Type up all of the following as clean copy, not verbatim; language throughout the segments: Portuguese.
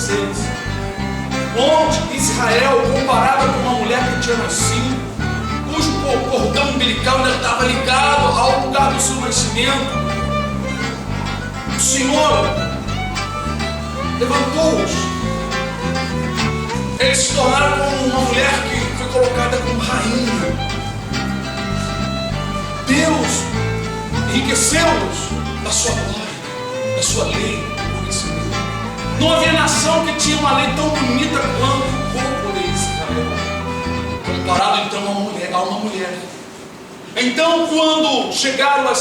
16, onde Israel, comparada com uma mulher que tinha nascido, cujo cordão umbilical ainda estava ligado ao lugar do seu nascimento, o Senhor levantou-os. Eles se tornaram como uma mulher que foi colocada como rainha. Deus enriqueceu-os da sua glória, da sua lei, do conhecimento. Não havia nação que tinha uma lei tão bonita quanto o povo de Israel, comparado então a uma mulher. Então, quando chegaram a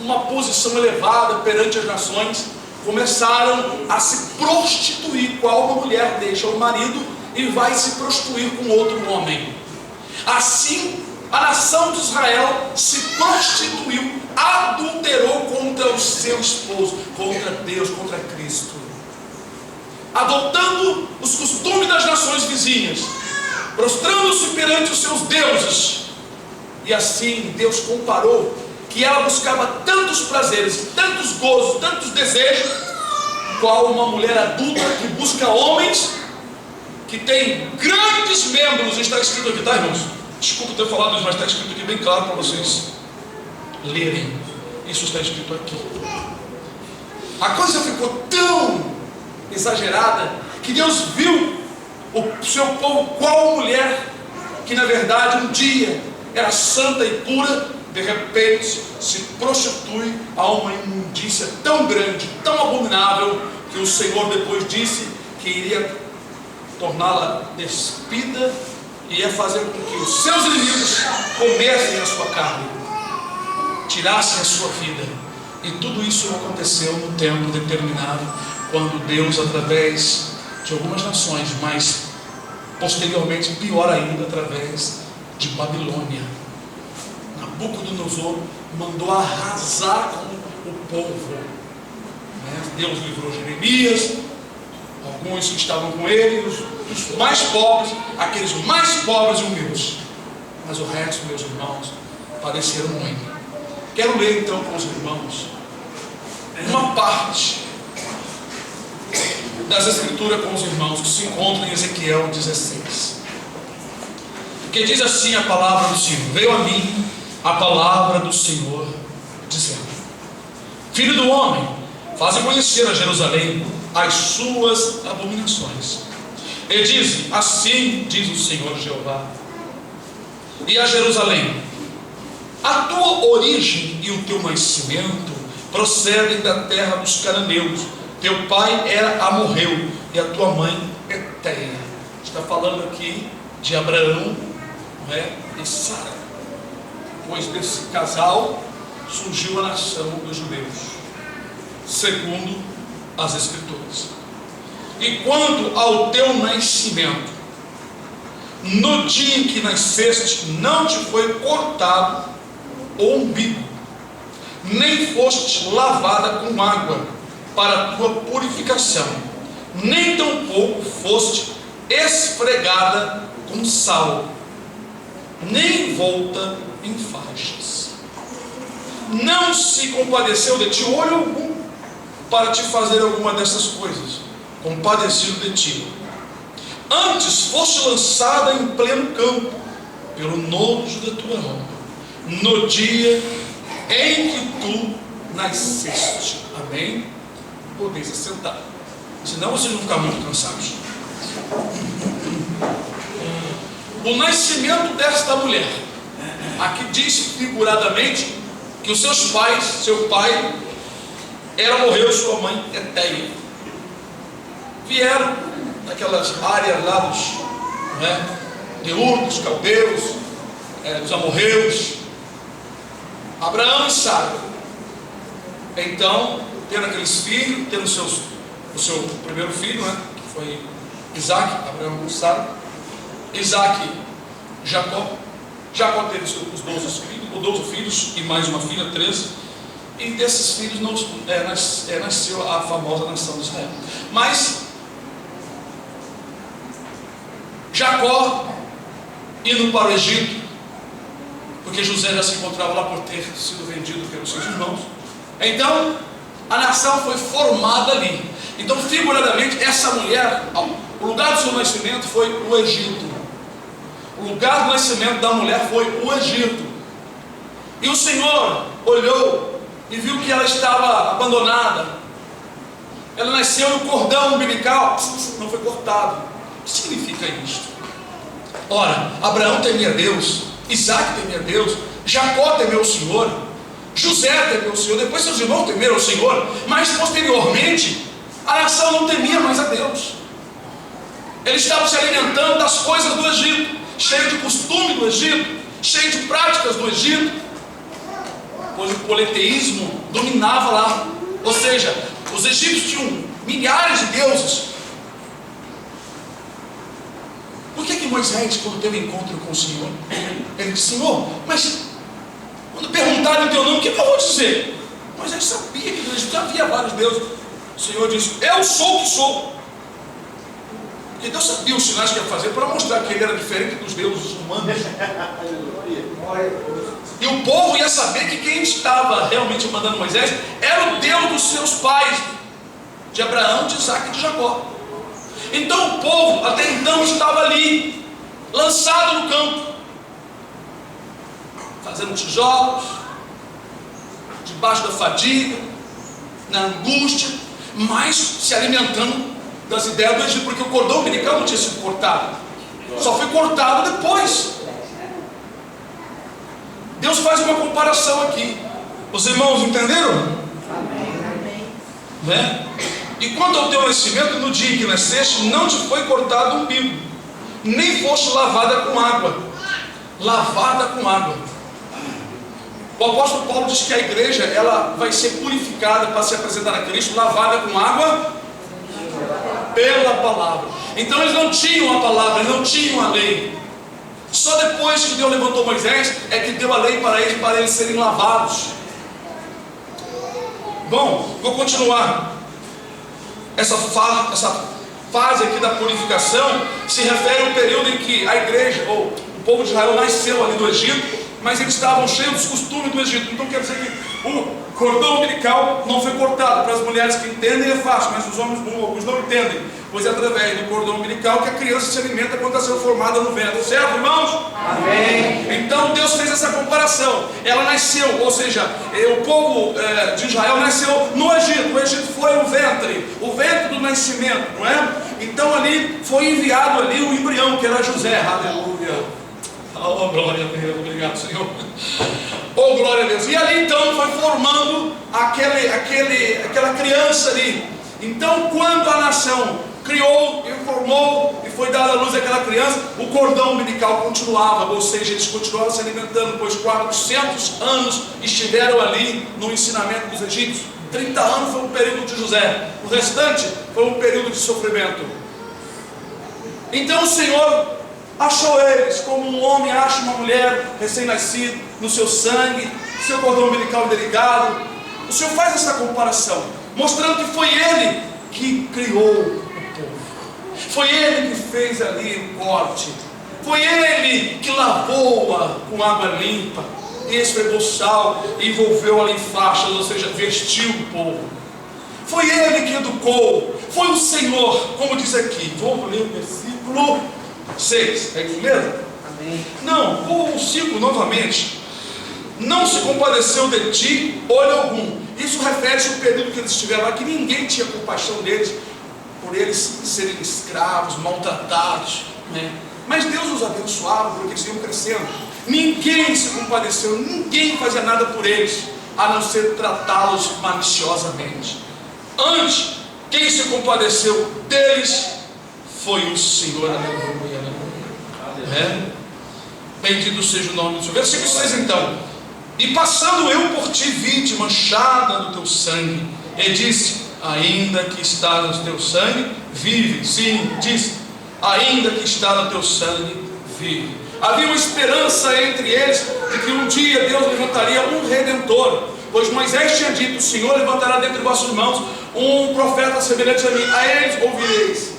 uma posição elevada perante as nações, começaram a se prostituir. Qual uma mulher deixa o marido e vai se prostituir com outro homem. Assim, a nação de Israel se prostituiu, adulterou contra o seu esposo, contra Deus, contra Cristo, adotando os costumes das nações vizinhas, prostrando-se perante os seus deuses. E assim Deus comparou que ela buscava tantos prazeres, tantos gozos, tantos desejos, qual uma mulher adulta que busca homens que têm grandes membros. Está escrito aqui, tá, irmãos? Desculpa ter falado isso, mas está escrito aqui bem claro para vocês lerem. Isso está escrito aqui. A coisa ficou tão exagerada que Deus viu o seu povo qual mulher que na verdade um dia era santa e pura, de repente se prostitui a uma imundícia tão grande, tão abominável, que o Senhor depois disse que iria torná-la despida e ia fazer com que os seus inimigos comessem a sua carne, tirassem a sua vida. E tudo isso aconteceu no tempo determinado, quando Deus, através de algumas nações, mas posteriormente, pior ainda, através de Babilônia, Nabucodonosor mandou arrasar com o povo. Deus livrou Jeremias, alguns que estavam com ele, os mais pobres, aqueles mais pobres e humildes, mas o resto, meus irmãos, padeceram muito. Quero ler então com os irmãos uma parte das escrituras com os irmãos que se encontra em Ezequiel 16, que diz assim a palavra do Senhor: veio a mim a palavra do Senhor, dizendo: filho do homem, faze conhecer a Jerusalém as suas abominações, e diz: assim diz o Senhor Jeová, e a Jerusalém: a tua origem e o teu nascimento procedem da terra dos cananeus, teu pai era amorreu e a tua mãe Eteia. Está falando aqui de Abraão, não é? E Sara, pois desse casal surgiu a nação dos judeus, segundo as escrituras. E quanto ao teu nascimento, no dia em que nasceste, não te foi cortado o umbigo, nem foste lavada com água para a tua purificação, nem tampouco foste esfregada com sal, nem volta em faixas. Não se compadeceu de ti olho algum para te fazer alguma dessas coisas, compadecido de ti. Antes foste lançada em pleno campo pelo nojo da tua alma, no dia em que tu nasceste. Amém? Podeis assentar, senão vocês vão ficar muito cansados. O nascimento desta mulher, aqui diz figuradamente que os seus pais, seu pai morreu, sua mãe Eteia, vieram daquelas áreas lá dos Deurdos, caldeus, dos amorreus, Abraão e Sara. Então, tendo aqueles filhos, tendo o seu primeiro filho, que foi Isaac, Abraão e Sara, Isaac, Jacó teve os 12 filhos e mais uma filha, 13, e desses filhos nasceu a famosa nação de Israel. Mas Jacó, indo para o Egito, porque José já se encontrava lá por ter sido vendido pelos seus irmãos, então a nação foi formada ali. Então, figuradamente, essa mulher, o lugar do seu nascimento foi o Egito. O lugar do nascimento da mulher foi o Egito. E o Senhor olhou e viu que ela estava abandonada. Ela nasceu e o cordão umbilical não foi cortado. O que significa isto? Ora, Abraão temia Deus, Isaac temia Deus, Jacó temeu o Senhor, José temeu o Senhor, depois seus irmãos temeram o Senhor, mas posteriormente a nação não temia mais a Deus. Eles estavam se alimentando das coisas do Egito, cheio de costume do Egito, cheio de práticas do Egito, pois o politeísmo dominava lá. Ou seja, os egípcios tinham milhares de deuses. Por que Moisés, quando teve encontro com o Senhor, ele disse: Senhor, mas quando perguntarem o teu nome, o que eu vou dizer? Moisés sabia que no Egito havia vários deuses. O Senhor disse: eu sou o que sou. Porque Deus sabia os sinais que ia fazer para mostrar que ele era diferente dos deuses humanos. E o povo ia saber que quem estava realmente mandando Moisés era o Deus dos seus pais, de Abraão, de Isaac e de Jacó. Então o povo até então estava ali, lançado no campo, fazendo tijolos, debaixo da fadiga, na angústia, mas se alimentando das ideias do Egito, porque o cordão umbilical não tinha sido cortado, só foi cortado depois. Deus faz uma comparação aqui. Os irmãos entenderam? Amém. Né? E quanto ao teu nascimento, no dia em que nasceste, não te foi cortado o umbigo, nem foste lavada com água. Lavada com água. O apóstolo Paulo diz que a igreja, ela vai ser purificada para se apresentar a Cristo, lavada com água pela palavra. Então eles não tinham a palavra, eles não tinham a lei. Só depois que Deus levantou Moisés é que deu a lei para eles serem lavados. Bom, vou continuar. Essa fase aqui da purificação se refere ao período em que a igreja, ou o povo de Israel, nasceu ali do Egito, mas eles estavam cheios dos costumes do Egito. Então quer dizer que o cordão umbilical não foi cortado. Para as mulheres que entendem é fácil, mas os homens não entendem, pois é através do cordão umbilical que a criança se alimenta quando está sendo formada no ventre. Certo, irmãos? Amém. Então Deus fez essa comparação. Ela nasceu, ou seja, o povo de Israel nasceu no Egito. O Egito foi o ventre do nascimento, não é? Então ali foi enviado ali o embrião, que era José. Aleluia. Oh, glória a Deus, obrigado, Senhor. Oh, glória a Deus. E ali então foi formando aquela criança ali. Então, quando a nação criou e formou e foi dada a luz àquela criança, o cordão umbilical continuava, ou seja, eles continuavam se alimentando, pois 400 anos estiveram ali no ensinamento dos egípcios. 30 anos foi o período de José, o restante foi um período de sofrimento. Então o Senhor achou eles como um homem acha uma mulher recém-nascida, no seu sangue, seu cordão umbilical delicado. O Senhor faz essa comparação, mostrando que foi Ele que criou o povo, foi Ele que fez ali o corte, foi Ele que lavou-a com água limpa, e esfregou sal e envolveu-a em faixas, ou seja, vestiu o povo. Foi Ele que educou, foi o Senhor, como diz aqui. Vamos ler o versículo 6, é isso mesmo? Amém. Não, vou 5 novamente. Não se compadeceu de ti olho algum. Isso refere-se ao período que eles estiveram lá, que ninguém tinha compaixão deles, por eles serem escravos, maltratados, né? Mas Deus os abençoava porque eles iam crescendo. Ninguém se compadeceu, ninguém fazia nada por eles, a não ser tratá-los maliciosamente. Antes, quem se compadeceu deles foi o Senhor. Aleluia, aleluia. Bendito seja o nome do Senhor. Versículo 6 então. E passando eu por ti, vi-te manchada do teu sangue, e disse: ainda que está no teu sangue, vive. Sim, disse: ainda que está no teu sangue, vive. Havia uma esperança entre eles de que um dia Deus levantaria um redentor, pois Moisés tinha dito: o Senhor levantará dentre vossos irmãos um profeta semelhante a mim, a eles ouvireis.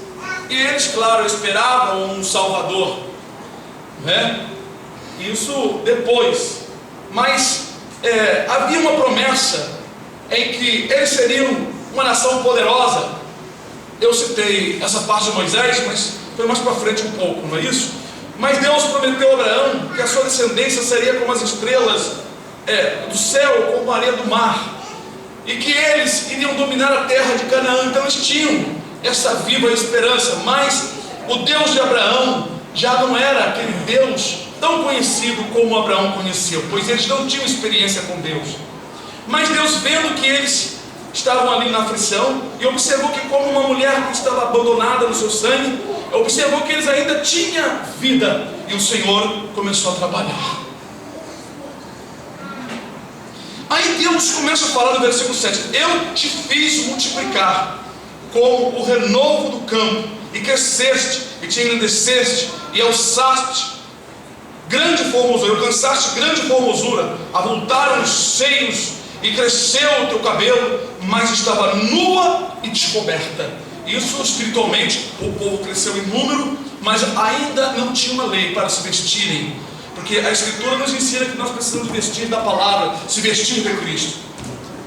E eles, claro, esperavam um Salvador, né? Isso depois. Mas havia uma promessa em que eles seriam uma nação poderosa. Eu citei essa parte de Moisés, mas foi mais para frente um pouco, não é isso? Mas Deus prometeu a Abraão que a sua descendência seria como as estrelas do céu, como a areia do mar, e que eles iriam dominar a terra de Canaã. Então eles tinham essa viva esperança. Mas o Deus de Abraão já não era aquele Deus tão conhecido como Abraão conheceu, pois eles não tinham experiência com Deus. Mas Deus, vendo que eles estavam ali na aflição, e observou que, como uma mulher que estava abandonada no seu sangue, observou que eles ainda tinham vida, e o Senhor começou a trabalhar. Aí Deus começa a falar no versículo 7: eu te fiz multiplicar como o renovo do campo, e cresceste, e te engrandeceste, e alçaste grande formosura, alcançaste grande formosura, avultaram os seios, e cresceu o teu cabelo, mas estava nua e descoberta. Isso espiritualmente, o povo cresceu em número, mas ainda não tinha uma lei para se vestirem, porque a Escritura nos ensina que nós precisamos vestir da palavra, se vestir de Cristo.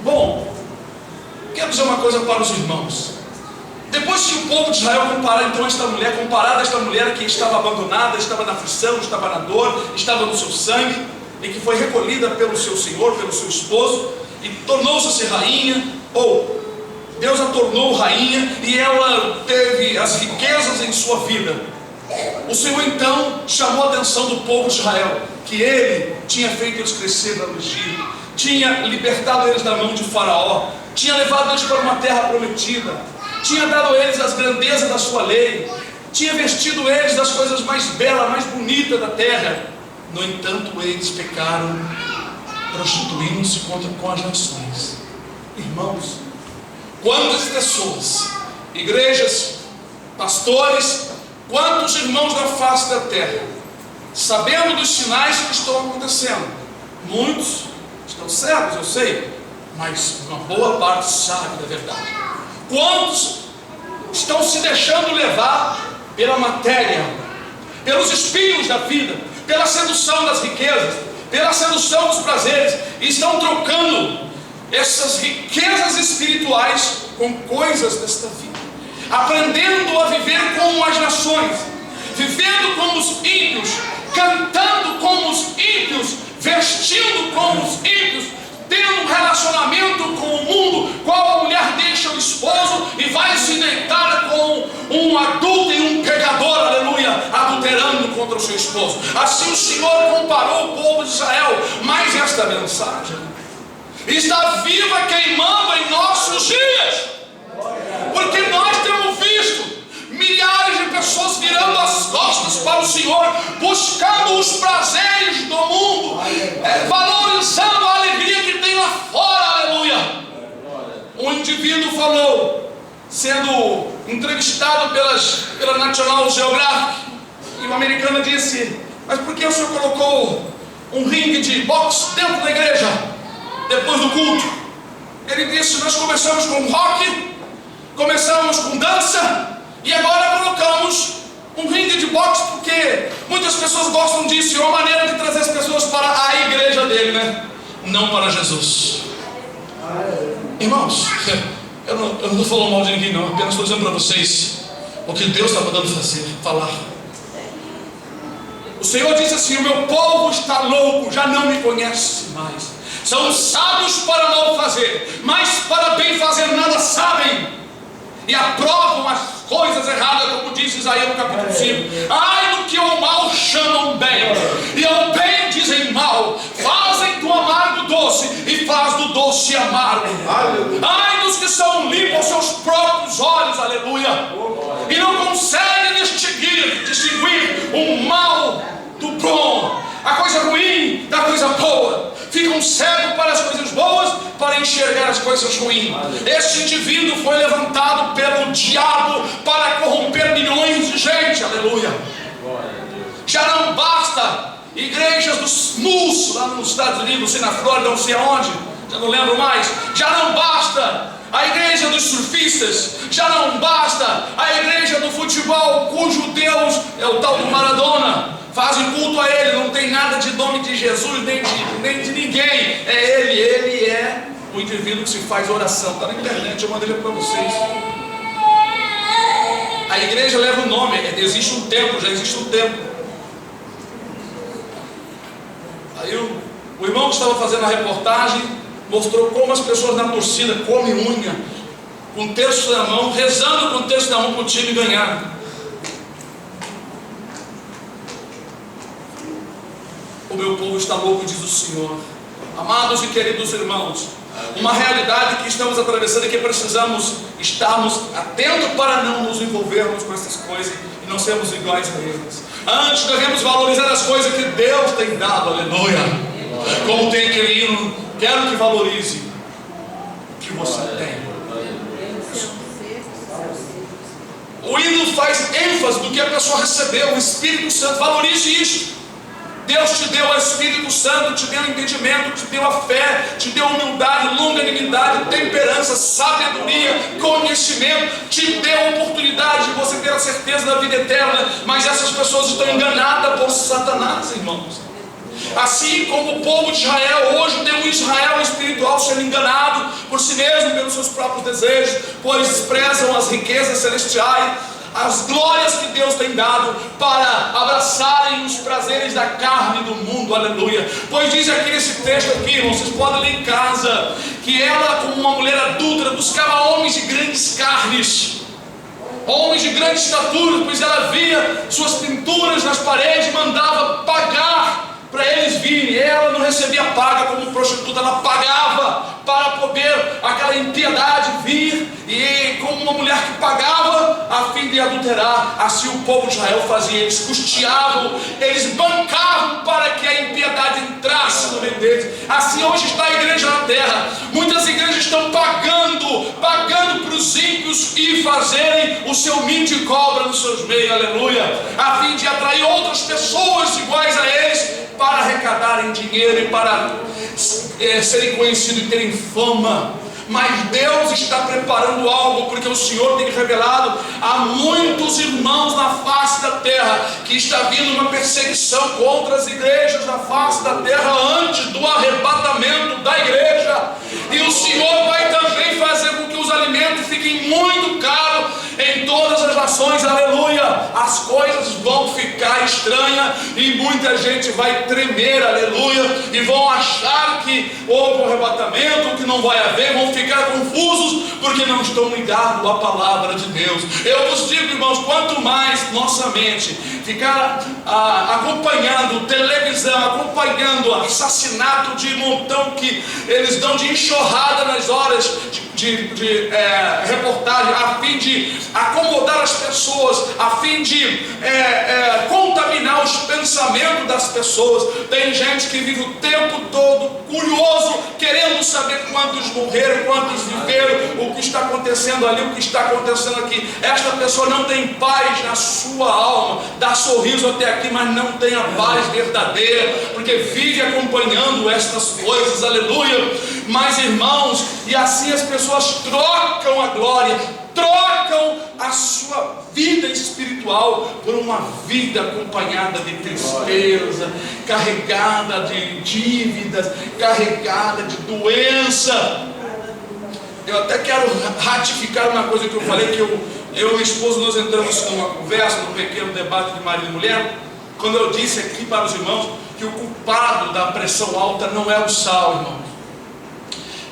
Bom, quero dizer uma coisa para os irmãos. Depois que o povo de Israel comparar então esta mulher, comparada a esta mulher que estava abandonada, estava na aflição, estava na dor, estava no seu sangue, e que foi recolhida pelo seu senhor, pelo seu esposo, e tornou-se rainha, ou Deus a tornou rainha, e ela teve as riquezas em sua vida. O Senhor então chamou a atenção do povo de Israel, que Ele tinha feito eles crescer no Egito, tinha libertado eles da mão de Faraó, tinha levado eles para uma terra prometida, tinha dado a eles as grandezas da sua lei, tinha vestido eles das coisas mais belas, mais bonitas da terra. No entanto, eles pecaram, prostituindo-se com as nações. Irmãos, quantas pessoas, igrejas, pastores, quantos irmãos da face da terra, sabendo dos sinais que estão acontecendo, muitos estão cegos, eu sei, mas uma boa parte sabe da verdade. Quantos estão se deixando levar pela matéria, pelos espinhos da vida, pela sedução das riquezas, pela sedução dos prazeres, e estão trocando essas riquezas espirituais com coisas desta vida, aprendendo a viver como as nações, vivendo como os ímpios, cantando como os ímpios, vestindo como os ímpios, tendo um relacionamento com o mundo, qual a mulher deixa o esposo e vai se deitar com um adulto e um pecador, aleluia, adulterando contra o seu esposo. Assim o Senhor comparou o povo de Israel. Mas esta mensagem está viva, queimando em nossos dias, porque nós temos visto milhares de pessoas virando as costas para o Senhor, buscando os prazeres do mundo, valorizando a alegria que tem lá fora, aleluia. Um indivíduo falou, sendo entrevistado pela National Geographic, e uma americana disse: mas por que o senhor colocou um ringue de boxe dentro da igreja, depois do culto? Ele disse: nós começamos com rock, começamos com dança, e agora colocamos um ringue de boxe, porque muitas pessoas gostam disso, e é uma maneira de trazer as pessoas para a igreja dele, né? Não para Jesus. Irmãos, eu não estou falando mal de ninguém não, apenas estou dizendo para vocês o que Deus está mandando falar. O Senhor disse assim: o meu povo está louco, já não me conhece mais. São sábios para mal fazer, mas para bem fazer nada sabem, e aprovam as coisas erradas, como diz Isaías no capítulo 5. Ai do que ao mal chamam bem, e ao bem dizem mal. Fazem do amargo doce, e faz do doce amargo. Ai dos que são limpos aos seus próprios olhos, aleluia, e não conseguem distinguir o mal do bom, a coisa ruim da coisa boa. Ficam cegos para as coisas boas, para enxergar as coisas ruins. Este indivíduo foi levantado pelo diabo para corromper milhões de gente, aleluia. Já não basta igrejas dos mus lá nos Estados Unidos, não sei, na Flórida, não sei aonde, já não lembro mais. Já não basta a igreja dos surfistas, já não basta a igreja do futebol, cujo Deus é o tal do Maradona. Fazem culto a ele, não tem nada de nome de Jesus, nem de ninguém. É ele é o indivíduo que se faz oração. Está na internet, eu mandei para vocês. A igreja leva o nome, existe um templo, já existe um templo. Aí o irmão que estava fazendo a reportagem mostrou como as pessoas na torcida comem unha, com um terço na mão, rezando com um terço na mão para o time ganhar. O meu povo está louco, diz o Senhor. Amados e queridos irmãos, uma realidade que estamos atravessando e que precisamos estarmos atentos para não nos envolvermos com essas coisas e não sermos iguais a eles. Antes devemos valorizar as coisas que Deus tem dado, aleluia. Como tem aquele hino, quero que valorize o que você tem. O hino faz ênfase do que a pessoa recebeu, o Espírito Santo. Valorize isto. Deus te deu o Espírito Santo, te deu entendimento, te deu a fé, te deu humildade, longanimidade, temperança, sabedoria, conhecimento, te deu a oportunidade de você ter a certeza da vida eterna. Mas essas pessoas estão enganadas por Satanás, irmãos. Assim como o povo de Israel, hoje tem um Israel espiritual sendo enganado por si mesmo, pelos seus próprios desejos, pois desprezam as riquezas celestiais, as glórias que Deus tem dado, para abraçarem os prazeres da carne do mundo, aleluia. Pois diz aqui nesse texto aqui, irmão, vocês podem ler em casa, que ela, como uma mulher adúltera, buscava homens de grandes carnes, homens de grande estatura, pois ela via suas pinturas nas paredes, mandava pagar para eles virem. Ela não recebia paga como prostituta, ela pagava para poder aquela impiedade vir, e como uma mulher que pagava a fim de adulterar. Assim o povo de Israel fazia, eles custeavam, eles bancavam para que a impiedade entrasse no meio deles. Assim hoje está a igreja na terra. Muitas igrejas estão pagando para os ímpios e fazerem o seu ninho de cobra nos seus meios, aleluia, a fim de atrair outras pessoas iguais a eles, para arrecadarem dinheiro e para serem conhecidos e terem fama. Mas Deus está preparando algo, porque o Senhor tem revelado a muitos irmãos na face da terra que está vindo uma perseguição contra as igrejas na face da terra antes do arrebatamento da igreja. E o Senhor vai também fazer com que os alimentos fiquem muito caros em todas as nações, aleluia. As coisas vão ficar estranhas e muita gente vai tremer, aleluia, e vão achar que houve um arrebatamento, que não vai haver, vão ficar confusos porque não estão ligados à palavra de Deus. Eu vos digo, irmãos, quanto mais nossa mente ficar acompanhando televisão, acompanhando assassinato de montão que eles dão de enxurrada nas horas de reportagem, a fim de acomodar as pessoas, a fim de contaminar os pensamentos das pessoas. Tem gente que vive o tempo todo curioso, querendo saber quantos morreram, quantos viveram, o que está acontecendo ali, o que está acontecendo aqui. Esta pessoa não tem paz na sua alma, dá sorriso até aqui, mas não tem a paz verdadeira, porque vive acompanhando estas coisas, aleluia. Mas irmãos, e assim as pessoas trocam a glória, trocam a sua vida espiritual por uma vida acompanhada de tristeza, carregada de dívidas, carregada de doença. Eu até quero ratificar uma coisa que eu falei, que eu e minha esposa, nós entramos numa conversa, num pequeno debate de marido e mulher, quando eu disse aqui para os irmãos que o culpado da pressão alta não é o sal, irmãos.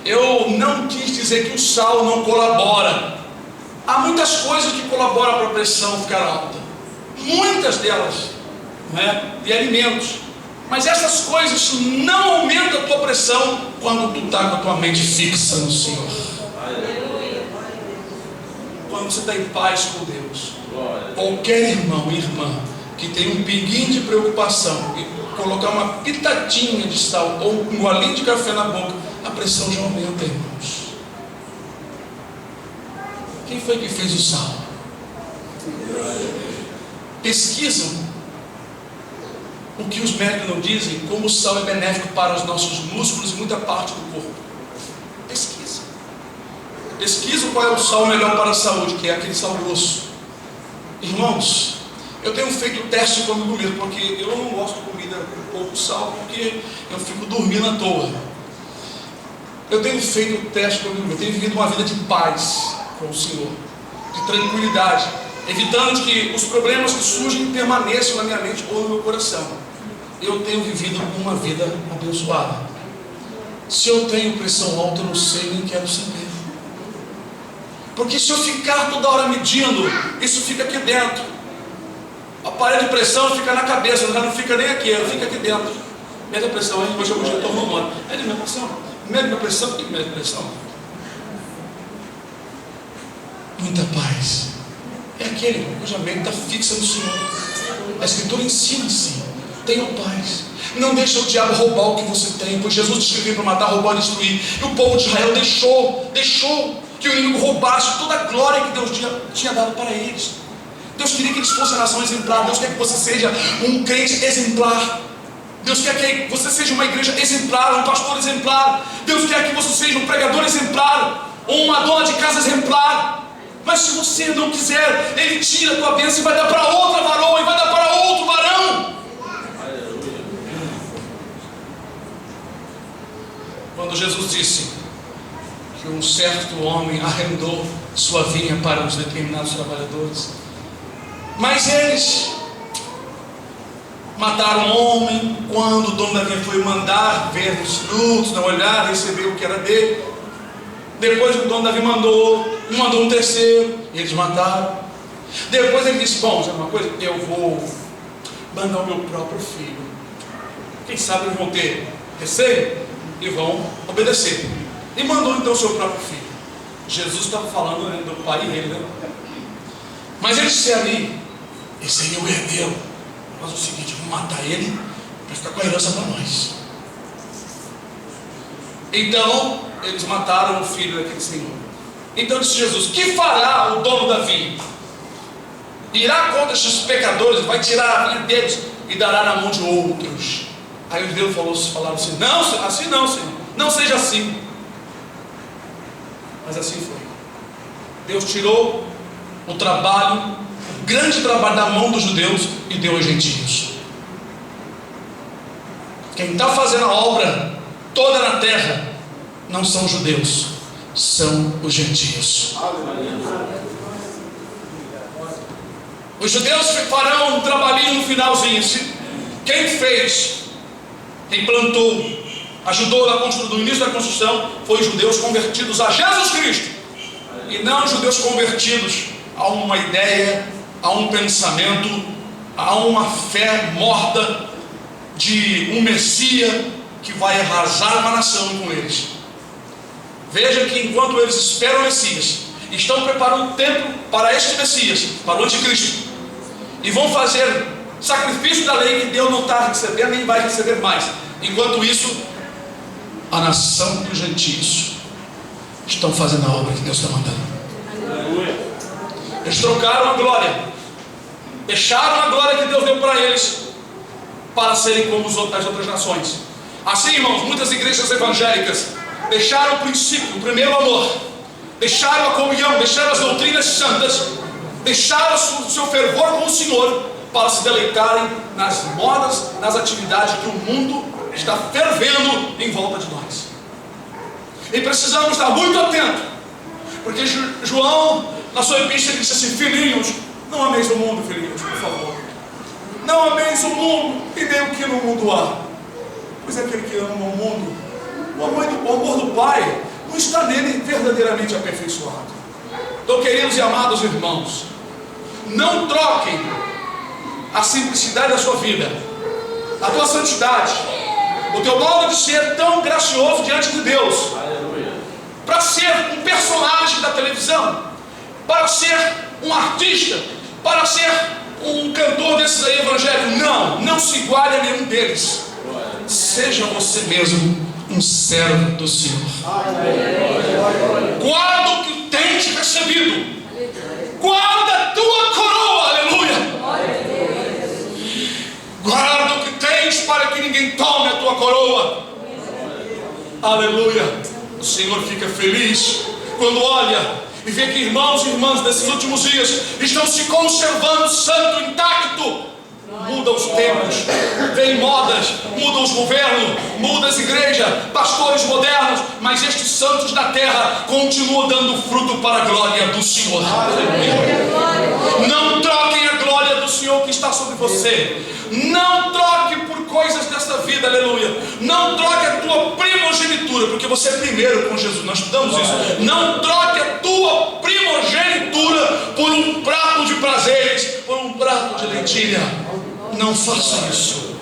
Eu não quis dizer que o sal não colabora. Há muitas coisas que colaboram para a pressão ficar alta, muitas delas, não é? De alimentos. Mas essas coisas não aumentam a tua pressão quando tu está com a tua mente fixa no Senhor. Quando você está em paz com Deus. Qualquer irmão e irmã que tem um pinguinho de preocupação e colocar uma pitadinha de sal ou um golinho de café na boca, a pressão já aumenta, irmãos. Quem foi que fez o sal? Pesquisam o que os médicos não dizem, como o sal é benéfico para os nossos músculos e muita parte do corpo. Pesquisa qual é o sal melhor para a saúde, que é aquele sal grosso. Irmãos, eu tenho feito teste comigo mesmo, porque eu não gosto de comida com pouco sal, porque eu fico dormindo à toa. Eu tenho feito o teste comigo, eu tenho vivido uma vida de paz com o Senhor, de tranquilidade, evitando que os problemas que surgem permaneçam na minha mente ou no meu coração. Eu tenho vivido uma vida abençoada. Se eu tenho pressão alta, eu não sei, nem quero saber. Porque se eu ficar toda hora medindo, isso fica aqui dentro. O aparelho de pressão fica na cabeça, não fica nem aqui, fica aqui dentro. Mede a pressão, aí hoje eu estou arrumando. Mede a minha pressão, mede a minha pressão, que mede a pressão. Muita paz. É aquele cuja mente está fixa no Senhor. A Escritura ensina assim: tenha paz. Não deixa o diabo roubar o que você tem, pois Jesus disse que veio para matar, roubar e destruir. E o povo de Israel deixou que o inimigo roubasse toda a glória que Deus tinha dado para eles. Deus queria que eles fossem a nação exemplar. Deus quer que você seja um crente exemplar. Deus quer que você seja uma igreja exemplar, um pastor exemplar. Deus quer que você seja um pregador exemplar, ou uma dona de casa exemplar. Mas se você não quiser, Ele tira a tua bênção e vai dar para outra varoa, e vai dar para outro varão. Quando Jesus disse que um certo homem arrendou sua vinha para uns determinados trabalhadores, mas eles mataram o homem. Quando o dono da vinha foi mandar ver os frutos, dar uma olhada, receber o que era dele, depois o dono da vinha mandou um terceiro, e eles mataram. Depois ele disse: bom, sabe uma coisa? Eu vou mandar o meu próprio filho. Quem sabe eles vão ter receio e vão obedecer. E mandou então o seu próprio filho. Jesus estava falando, né, do pai dele, né? Mas ele disse ali: esse aí é o herdeiro. Mas o seguinte, vamos matar ele para ficar com a herança para nós. Então eles mataram o filho daquele senhor. Então disse Jesus: que fará o dono da vinha? Irá contra estes pecadores, vai tirar a vinha deles e dará na mão de outros. Aí os judeus falaram assim: não, assim não, Senhor, não seja assim. Mas assim foi. Deus tirou o trabalho, o grande trabalho da mão dos judeus e deu aos gentios. Quem está fazendo a obra toda na terra não são os judeus, são os gentios. Os judeus farão um trabalhinho no finalzinho. Quem fez, quem plantou, ajudou no início da construção, foi os judeus convertidos a Jesus Cristo, e não os judeus convertidos a uma ideia, a um pensamento, a uma fé morta de um Messias que vai arrasar uma nação com eles. Veja que enquanto eles esperam o Messias, estão preparando o templo para este Messias, para o anticristo, e vão fazer sacrifício da lei que Deus não está recebendo, nem vai receber mais. Enquanto isso, a nação dos gentios estão fazendo a obra que Deus está mandando. Eles trocaram a glória, deixaram a glória que Deus deu para eles, para serem como as outras nações. Assim, irmãos, muitas igrejas evangélicas deixaram o princípio, o primeiro amor, deixaram a comunhão, deixaram as doutrinas santas, deixaram o seu fervor com o Senhor, para se deleitarem nas modas, nas atividades que o mundo está fervendo em volta de nós. E precisamos estar muito atentos, porque João, na sua epístola, disse assim: filhinhos, não ameis o mundo, filhinhos, por favor. Não ameis o mundo e nem o que no mundo há. Pois aquele que ama o mundo, o amor do Pai não está nele verdadeiramente aperfeiçoado. Então, queridos e amados irmãos, não troquem a simplicidade da sua vida, a tua santidade, o teu modo de ser tão gracioso diante de Deus, para ser um personagem da televisão, para ser um artista, para ser um cantor desses aí evangélicos. Não se iguale a nenhum deles. Seja você mesmo um servo do Senhor. Guarda o que tens recebido, guarda a tua coroa, aleluia. Guarda o que tens para que ninguém tome a tua coroa, aleluia. O Senhor fica feliz quando olha e vê que irmãos e irmãs desses últimos dias estão se conservando santo, intacto. Muda os tempos, vem modas, muda os governos, muda as igrejas, pastores modernos, mas estes santos da terra continuam dando fruto para a glória do Senhor. Não troquem a glória do Senhor que está sobre você. Não troque por coisas desta vida, aleluia. Não troque a tua primogenitura, porque você é primeiro com Jesus, nós estudamos isso. Não troque a tua primogenitura por um prato de prazeres, por um prato de lentilha. Não faça isso.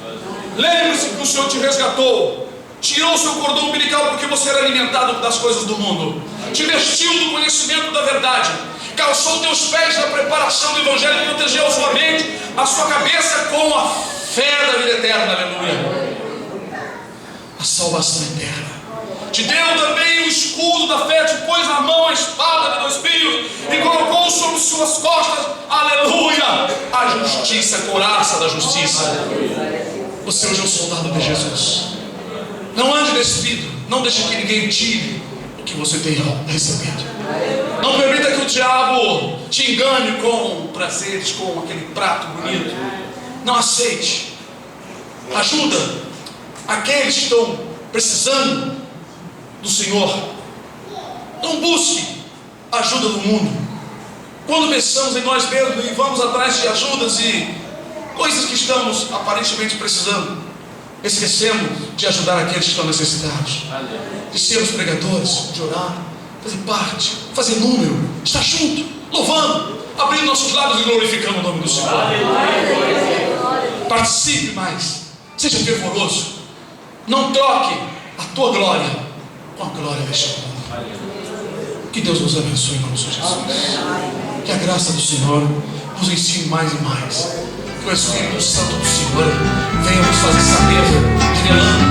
Lembre-se que o Senhor te resgatou, tirou o seu cordão umbilical porque você era alimentado das coisas do mundo, te vestiu do conhecimento da verdade, calçou teus pés na preparação do Evangelho, protegeu a sua mente, a sua cabeça com a fé da vida eterna, aleluia, a salvação eterna. Te deu também o escudo da fé, te pôs na mão a espada de 2 fios e colocou sobre suas costas, aleluia, a justiça, a couraça da justiça. Você hoje é um soldado de Jesus. Não ande despido, não deixe que ninguém tire o que você tem recebido. Não permita que o diabo te engane com prazeres, com aquele prato bonito. Não aceite. Ajuda aqueles que estão precisando do Senhor. Não busque a ajuda do mundo. Quando pensamos em nós mesmos e vamos atrás de ajudas e coisas que estamos aparentemente precisando, esquecemos de ajudar aqueles que estão necessitados, de sermos pregadores, de orar, fazer parte, fazer número, estar junto, louvando, abrindo nossos lábios e glorificando o nome do Senhor. Participe mais, seja fervoroso. Não troque a tua glória com a glória deste mundo. Que Deus nos abençoe em nome de Jesus. Que a graça do Senhor nos ensine mais e mais. Que o Espírito Santo do Senhor venha nos fazer saber, revelando